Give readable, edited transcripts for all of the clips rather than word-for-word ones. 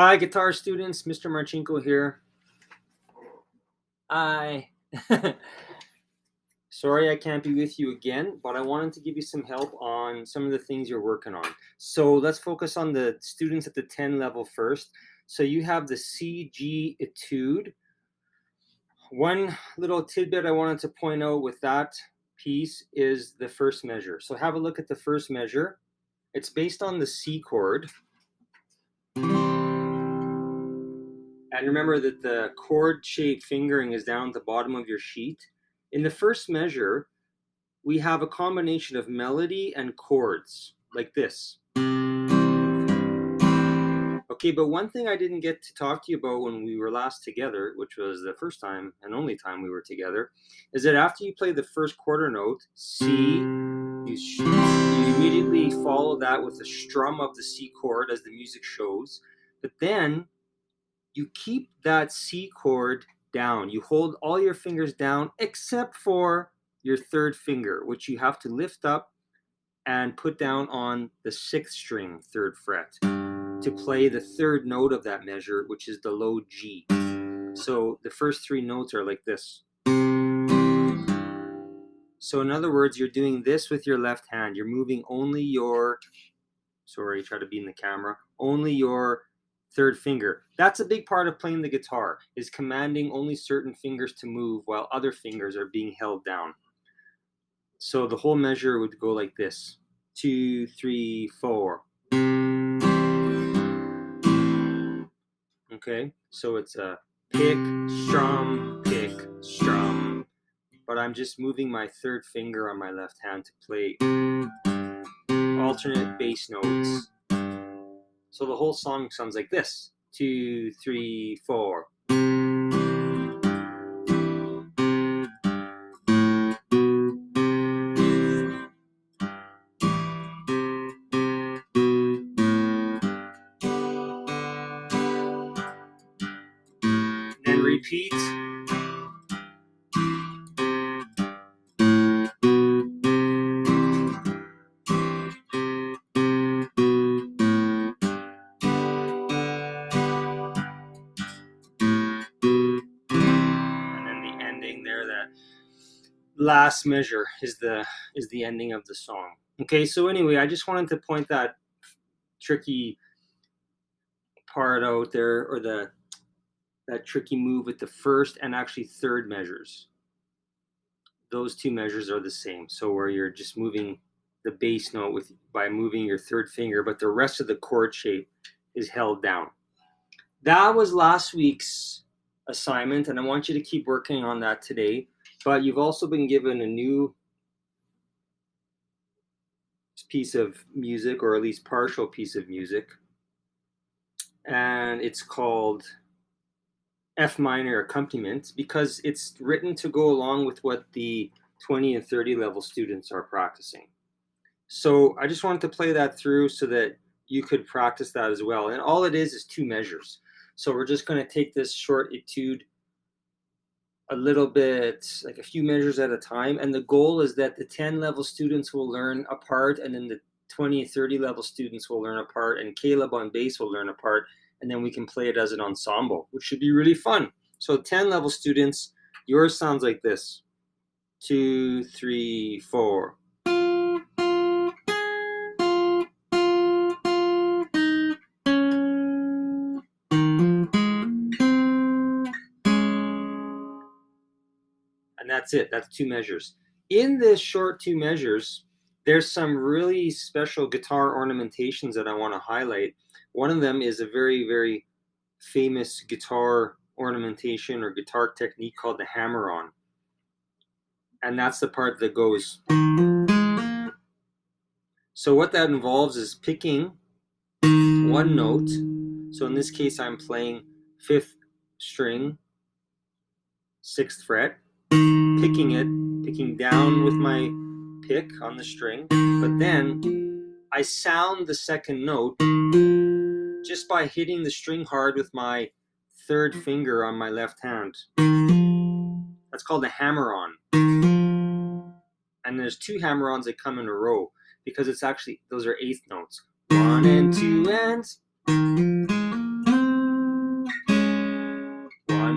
Hi, guitar students. Mr. Marchenko here. I sorry I can't be with you again, but I wanted to give you some help on some of the things you're working on. So let's focus on the students at the 10 level first. So you have the CG Etude. One little tidbit I wanted to point out with that piece is the first measure. So have a look at the first measure. It's based on the C chord. And remember that the chord-shaped fingering is down at the bottom of your sheet. In the first measure, we have a combination of melody and chords, like this. Okay, but one thing I didn't get to talk to you about when we were last together, which was the first time and only time we were together, is that after you play the first quarter note, C, you immediately follow that with the strum of the C chord as the music shows, but then you keep that C chord down. You hold all your fingers down except for your third finger, which you have to lift up and put down on the 6th string, 3rd fret, to play the third note of that measure, which is the low G. So the first 3 notes are like this. So in other words, you're doing this with your left hand. You're moving only your, sorry, try to be in the camera, only your third finger. That's a big part of playing the guitar, is commanding only certain fingers to move while other fingers are being held down. So the whole measure would go like this: 2, 3, 4. Okay, so it's a pick, strum, but I'm just moving my third finger on my left hand to play alternate bass notes. So the whole song sounds like this: 2, 3, 4. Then repeat. And then the ending there, that last measure is the ending of the song. Okay, so anyway, I just wanted to point that tricky part out there, or that tricky move with the first and actually third measures. Those 2 measures are the same. So where you're just moving the bass note by moving your third finger, but the rest of the chord shape is held down. That was last week's assignment, and I want you to keep working on that today. But you've also been given a new piece of music, or at least partial piece of music, and it's called F minor accompaniment, because it's written to go along with what the 20 and 30 level students are practicing. So I just wanted to play that through so that you could practice that as well. And all it is 2 measures. So we're just going to take this short etude a little bit, like a few measures at a time. And the goal is that the 10 level students will learn a part, and then the 20 and 30 level students will learn a part, and Caleb on bass will learn a part, and then we can play it as an ensemble, which should be really fun. So 10 level students, yours sounds like this: 2, 3, 4. And that's it. That's 2 measures. In this short 2 measures, there's some really special guitar ornamentations that I want to highlight. One of them is a very, very famous guitar ornamentation or guitar technique called the hammer-on. And that's the part that goes. So what that involves is picking one note. So in this case, I'm playing 5th string, 6th fret, picking down with my pick on the string, but then I sound the second note just by hitting the string hard with my third finger on my left hand. That's called a hammer-on. And there's 2 hammer-ons that come in a row, because it's actually, those are 8th notes. 1 and 2 and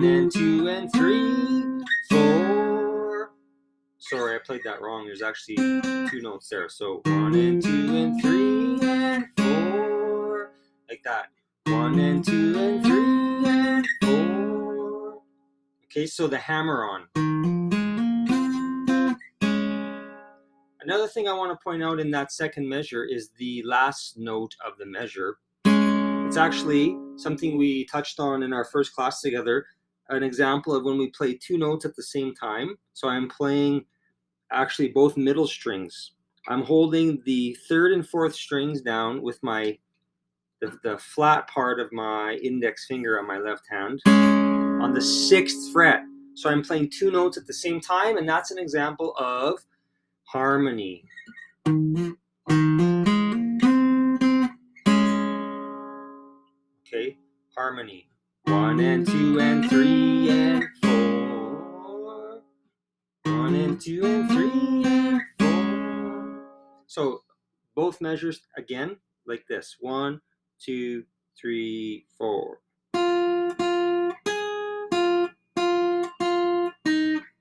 1 and 2 and 3, 4. Sorry, I played that wrong. There's actually 2 notes there. So 1 and 2 and 3 and 4. Like that. 1 and 2 and 3 and 4. Okay, so the hammer on. Another thing I want to point out in that second measure is the last note of the measure. It's actually something we touched on in our first class together, an example of when we play 2 notes at the same time. So I'm playing actually both middle strings. I'm holding the 3rd and 4th strings down with the flat part of my index finger on my left hand on the 6th fret. So I'm playing 2 notes at the same time, and that's an example of harmony. Okay, harmony. 1 and 2 and 3 and 4. 1 and 2 and 3 and 4. So both measures again like this. 1, 2, 3, 4.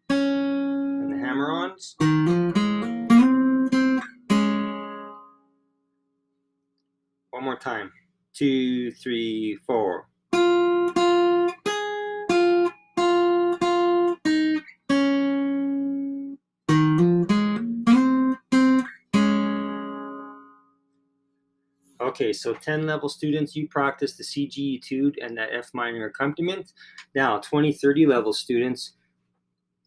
And the hammer-ons. One more time. 2, 3, 4. Okay, so 10 level students, you practice the CG etude and that F minor accompaniment. Now, 20, 30 level students,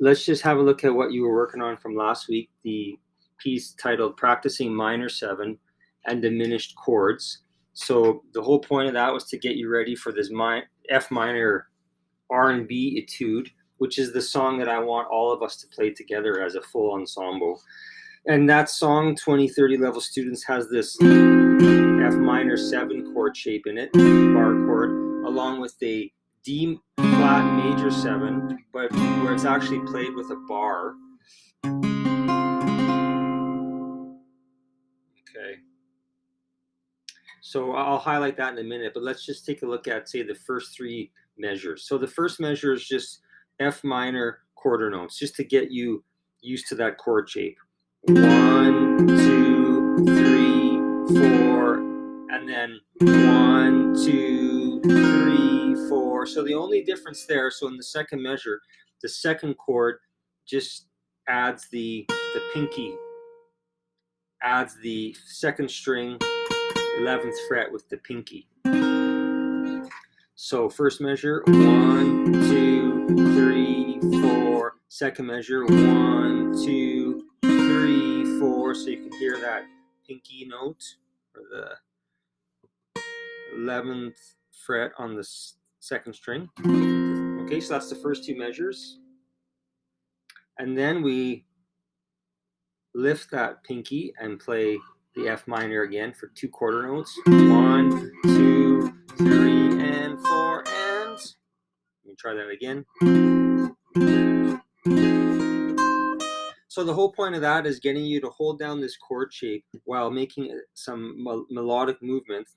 let's just have a look at what you were working on from last week, the piece titled Practicing Minor 7 and Diminished Chords. So the whole point of that was to get you ready for this F minor R&B etude, which is the song that I want all of us to play together as a full ensemble. And that song, 20, 30 level students, has this F minor 7 chord shape in it, bar chord, along with a D flat major 7, but where it's actually played with a bar. Okay. So I'll highlight that in a minute, but let's just take a look at, say, the first 3 measures. So the first measure is just F minor quarter notes, just to get you used to that chord shape. 1, 2, 3, 4, and then 1, 2, 3, 4. So the only difference there, so in the second measure, the second chord just adds the pinky, adds the second string, 11th fret with the pinky. So first measure, 1, 2, 3, 4. Second measure, 1, 2, 3, 4. So you can hear that pinky note, or the 11th fret on the second string. Okay, so that's the first 2 measures. And then we lift that pinky and play the F minor again for 2 quarter notes. 1, 2, 3, and 4, and let me try that again. So the whole point of that is getting you to hold down this chord shape while making some melodic movements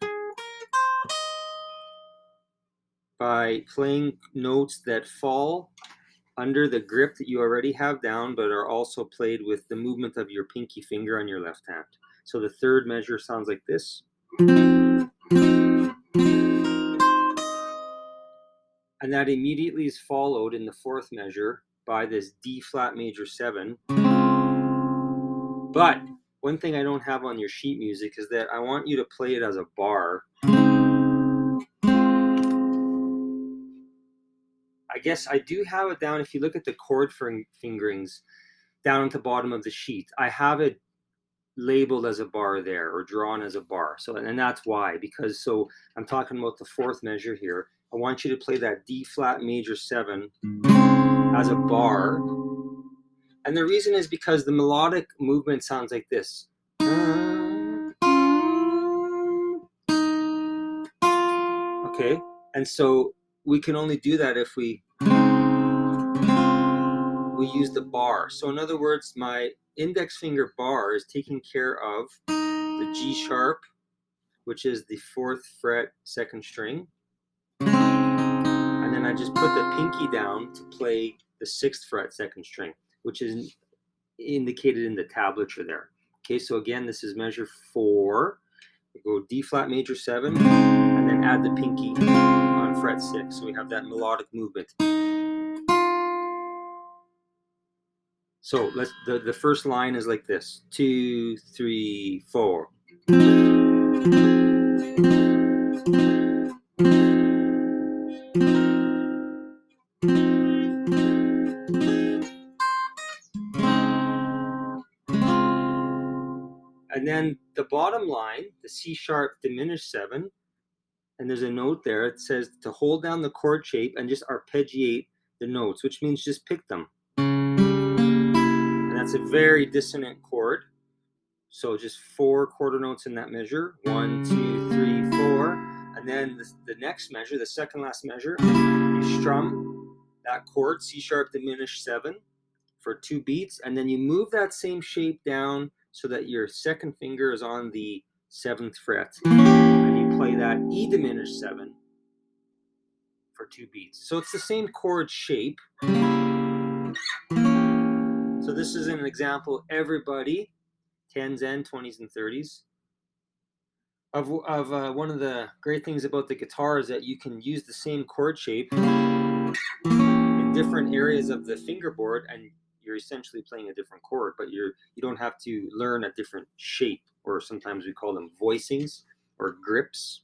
by playing notes that fall under the grip that you already have down, but are also played with the movement of your pinky finger on your left hand. So the third measure sounds like this. And that immediately is followed in the fourth measure by this D flat major 7. But one thing I don't have on your sheet music is that I want you to play it as a bar. I guess I do have it down. If you look at the chord fingerings down at the bottom of the sheet, I have it labeled as a bar there, or drawn as a bar. So, and that's why, because so I'm talking about the fourth measure here. I want you to play that D flat major 7 as a bar. And the reason is because the melodic movement sounds like this. Okay, and so we can only do that if we use the bar. So in other words, my index finger bar is taking care of the G sharp, which is the 4th fret second string. And then I just put the pinky down to play the 6th fret 2nd string, which is indicated in the tablature there. Okay, so again, this is measure 4. We go D flat major 7, and then add the pinky on fret 6. So we have that melodic movement. So the first line is like this: 2, 3, 4. And then the bottom line, the C sharp diminished 7, and there's a note there. It says to hold down the chord shape and just arpeggiate the notes, which means just pick them. And that's a very dissonant chord. So just 4 quarter notes in that measure. 1, 2, 3, 4. And then the next measure, the second last measure, you strum that chord, C sharp diminished 7, for 2 beats. And then you move that same shape down so that your second finger is on the 7th fret. And you play that E diminished 7 for 2 beats. So it's the same chord shape. So this is an example, everybody, 10s and 20s and 30s. Of one of the great things about the guitar is that you can use the same chord shape in different areas of the fingerboard, and you're essentially playing a different chord, but you don't have to learn a different shape, or sometimes we call them voicings or grips.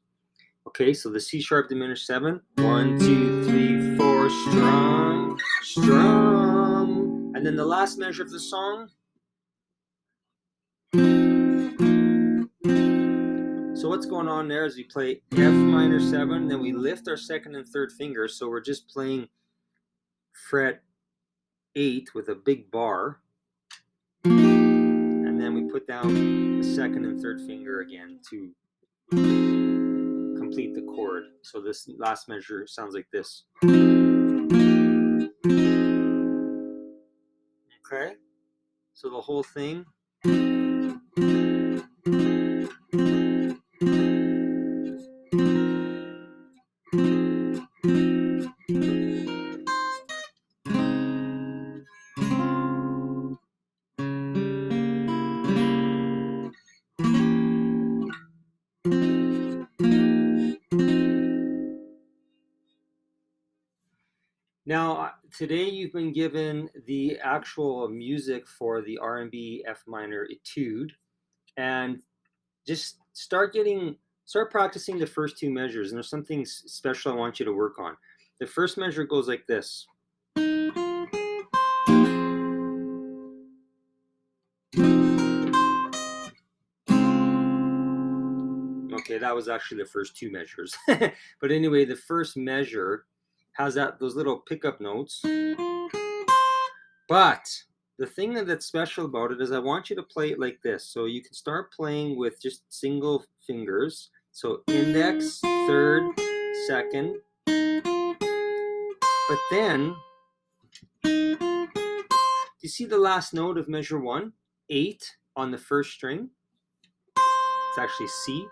Okay, so the C sharp diminished 7. 1, 2, 3, 4, strum, strum. And then the last measure of the song. So what's going on there is we play F minor 7, then we lift our 2nd and 3rd fingers, so we're just playing fret 8 with a big bar. And then we put down the 2nd and 3rd finger again to complete the chord. So this last measure sounds like this. Okay? So the whole thing. Now, today you've been given the actual music for the R&B F minor etude, and just start practicing the first 2 measures. And there's something special I want you to work on. The first measure goes like this. Okay, that was actually the first 2 measures. But anyway, the first measure has those little pickup notes. But the thing that's special about it is I want you to play it like this. So you can start playing with just single fingers. So index, 3rd, 2nd. But then, do you see the last note of measure 1? 8 on the 1st string. It's actually C.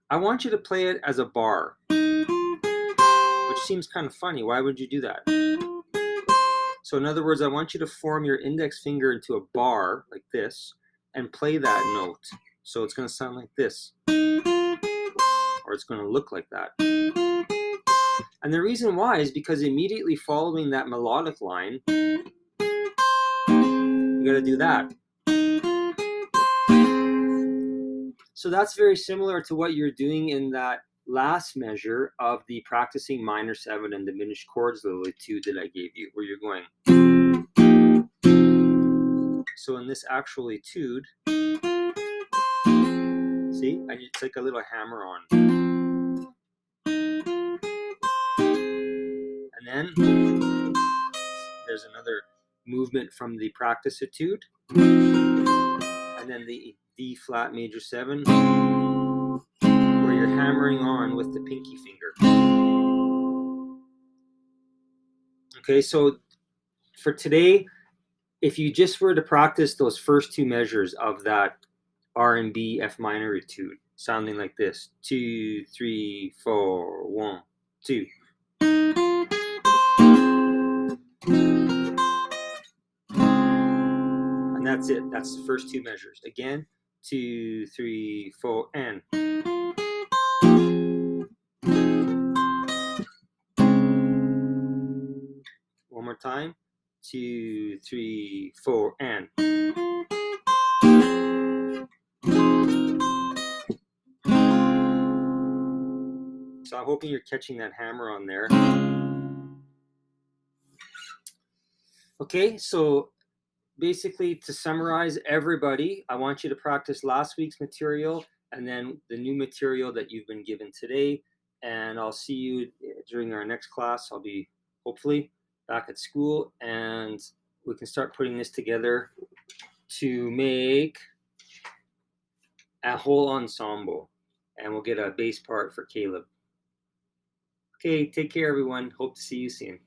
I want you to play it as a bar, which seems kind of funny. Why would you do that? So in other words, I want you to form your index finger into a bar like this and play that note. So it's going to sound like this, or it's going to look like that. And the reason why is because immediately following that melodic line, you got to do that. So that's very similar to what you're doing in that last measure of the practicing minor 7 and diminished chords little etude that I gave you, where you're going. So in this actual etude, see, it's like a little hammer on. And then there's another movement from the practice etude. And then the D flat major 7, where you're hammering on with the pinky finger. Okay, so for today, if you just were to practice those first 2 measures of that R&B F minor etude, sounding like this: 2, 3, 4, 1, 2. And that's it. That's the first two measures. Again, 2, 3, 4, and. One more time. 2, 3, 4, and. So I'm hoping you're catching that hammer on there. Okay, so basically to summarize everybody, I want you to practice last week's material and then the new material that you've been given today. And I'll see you during our next class. I'll be hopefully back at school and we can start putting this together to make a whole ensemble. And we'll get a bass part for Caleb. Okay, take care everyone. Hope to see you soon.